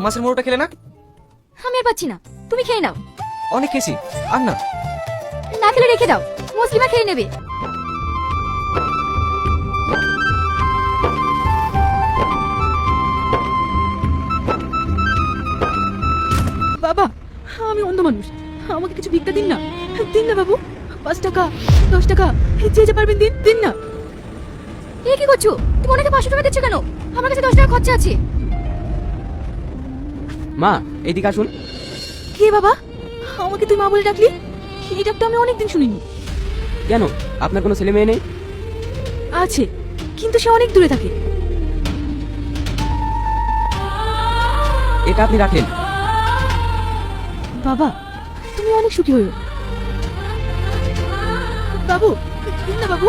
মাছের মোড়োটা খেলে না? আমি আর পাচ্ছি না, তুমি খেয়ে নাও। অনেক খেয়েছি, আর না। না খেলে রেখে দাও, মুসলিমা খেয়ে নেবে। বাবা, আমি অন্ধ মানুষ, আমাকে কিছু ভিক্ষা দিন না। দিন না বাবু, 5 টাকা 10 টাকা যে যে পারবেন দিন, দিন না। এ কি করছো তুমি? ওনাকে 500 টাকা দিচ্ছ কেন? আমার কাছে 10 টাকা খরচা আছে। মা এদিকে আসুন। কে বাবা? আমাকে তুই মা বলে ডাকলি? এই ডাকটা আমি অনেকদিন শুনিনি। কেন, আপনার কোনো ছেলে মেয়ে নেই? আছে, কিন্তু সে অনেক দূরে থাকে। এটা আপনি রাখেন। বাবা, তুমি অনেক সুখী হইও। বাবু, দিন না বাবু।